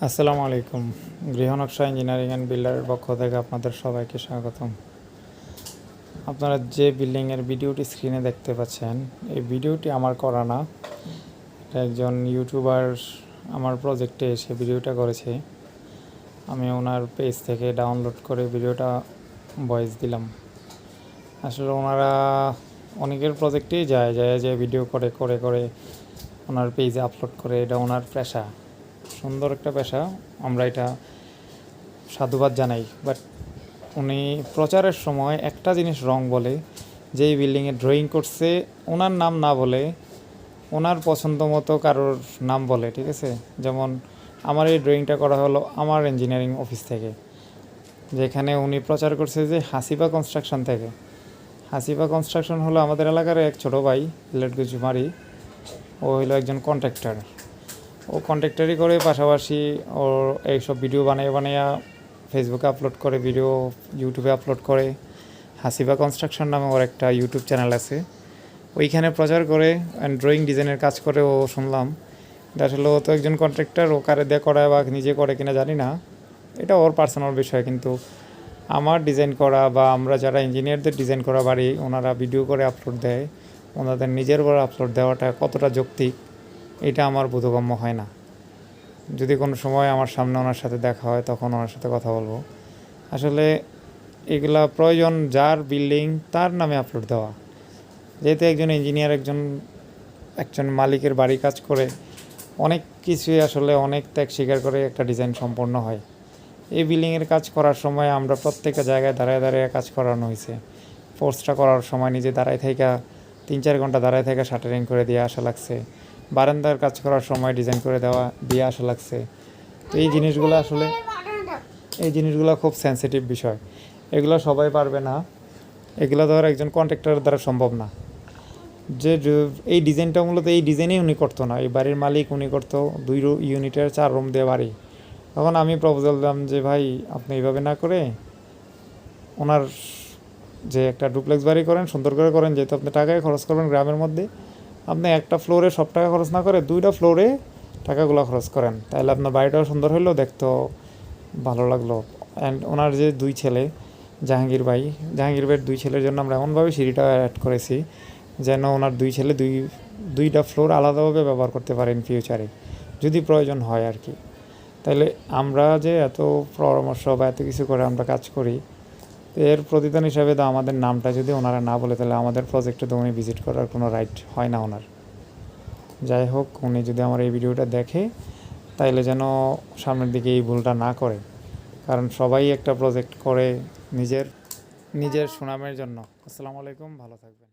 আসসালামু আলাইকুম। গৃহনকশা engineering and বিল্ডারের পক্ষ থেকে আপনাদের সবাইকে স্বাগতম। আপনারা যে বিল্ডিংয়ের ভিডিওটি স্ক্রিনে দেখতে পাচ্ছেন, এই ভিডিওটি আমার করা না, এটা একজন ইউটিউবার আমার প্রজেক্টে এসে ভিডিওটা করেছে। আমি ওনার পেজ থেকে ডাউনলোড করে ভিডিওটা ভয়েস দিলাম। আসলে ওনারা অনেকের প্রজেক্টেই যায় যে ভিডিও করে করে করে ওনার পেজে আপলোড করে, এটা ওনার পেশা, সুন্দর একটা পেশা, আমরা এটা সাধুবাদ জানাই। বাট উনি প্রচারের সময় একটা জিনিস রং বলে, যেই বিল্ডিংয়ে ড্রয়িং করছে ওনার নাম না বলে ওনার পছন্দ মতো কারোর নাম বলে, ঠিক আছে। যেমন আমার এই ড্রয়িংটা করা হলো আমার ইঞ্জিনিয়ারিং অফিস থেকে, যেখানে উনি প্রচার করছে যে হাসিবা কনস্ট্রাকশন থেকে। হাসিবা কনস্ট্রাকশন হলো আমাদের এলাকার এক ছোটো ভাই, লেটগুজুমারি। ও হলো একজন কন্ট্রাক্টর। ও কন্ট্রাক্টারই করে, পাশাপাশি ওর এইসব ভিডিও বানিয়ে ফেসবুকে আপলোড করে, ভিডিও ইউটিউবে আপলোড করে। হাসিবা কনস্ট্রাকশন নামে ওর একটা ইউটিউব চ্যানেল আছে, ওইখানে প্রচার করে অ্যান্ড ড্রয়িং ডিজাইনের কাজ করে। ও শুনলাম এটা আসলে ও তো একজন কন্ট্রাক্টর, ও কারে দিয়ে করায় বা নিজে করে কিনা জানি না, এটা ওর পার্সোনাল বিষয়। কিন্তু আমার ডিজাইন করা বা আমরা যারা ইঞ্জিনিয়ারদের ডিজাইন করা বাড়ি ওনারা ভিডিও করে আপলোড দেয়, ওনাদের নিজের উপর আপলোড দেওয়াটা কতটা যৌক্তিক এটা আমার বোধগম্য হয় না। যদি কোনো সময় আমার সামনে ওনার সাথে দেখা হয় তখন ওনার সাথে কথা বলবো। আসলে এগুলা প্রয়োজন যার বিল্ডিং তার নামে আপলোড দেওয়া। যেহেতু একজন ইঞ্জিনিয়ার একজন মালিকের বাড়ি কাজ করে, অনেক কিছুই আসলে অনেক ত্যাগ স্বীকার করে একটা ডিজাইন সম্পন্ন হয়। এই বিল্ডিংয়ের কাজ করার সময় আমরা প্রত্যেকটা জায়গায় দাঁড়ায় দাঁড়িয়ে কাজ করানো হয়েছে। ফোর্সটা করার সময় নিজে দাঁড়ায় থেকে 3-4 ঘন্টা দাঁড়ায় থেকে শাটারিং করে দিয়ে আসা লাগছে। বারান্দার কাজ করার সময় ডিজাইন করে দিয়ে আসা লাগছে। তো এই জিনিসগুলো খুব সেন্সিটিভ বিষয়, এগুলো সবাই পারবে না, এগুলো ধর একজন কন্ট্রাক্টরের দ্বারা সম্ভব না। যে এই ডিজাইনটা মূলত এই ডিজাইনেই উনি করতো না, এই বাড়ির মালিক উনি করতো 2 ইউনিটের 4 রুম দিয়ে বাড়ি। তখন আমি প্রপোজাল দিলাম যে ভাই আপনি এইভাবে না করে ওনার যে একটা ডুপ্লেক্স বাড়ি করেন, সুন্দর করে করেন, যেহেতু আপনি টাকায় খরচ করবেন গ্রামের মধ্যে, আপনি একটা ফ্লোরে সব টাকা খরচ না করে 2টা ফ্লোরে টাকাগুলো খরচ করেন, তাহলে আপনার বাড়িটাও সুন্দর হইলো, দেখতেও ভালো লাগলো। অ্যান্ড ওনার যে 2 ছেলে, জাহাঙ্গীর ভাইয়ের 2 ছেলের জন্য আমরা এমনভাবে সিঁড়িটা অ্যাড করেছি যেন ওনার 2 ছেলে দুইটা ফ্লোর আলাদাভাবে ব্যবহার করতে পারেন ফিউচারে, যদি প্রয়োজন হয় আর কি। তাইলে আমরা যে এত পরামর্শ বা এত কিছু করে আমরা কাজ করি, এর প্রতিদান হিসাবে তো আমাদের নামটা যদি ওনারা না বলে, তাহলে আমাদের প্রজেক্টে তো উনি ভিজিট করার কোনো রাইট হয় না ওনার। যাই হোক, উনি যদি আমার এই ভিডিওটা দেখে তাইলে যেন সামনের দিকে এই ভুলটা না করে, কারণ সবাই একটা প্রজেক্ট করে নিজের সুনামের জন্য। আসসালামু আলাইকুম, ভালো থাকবেন।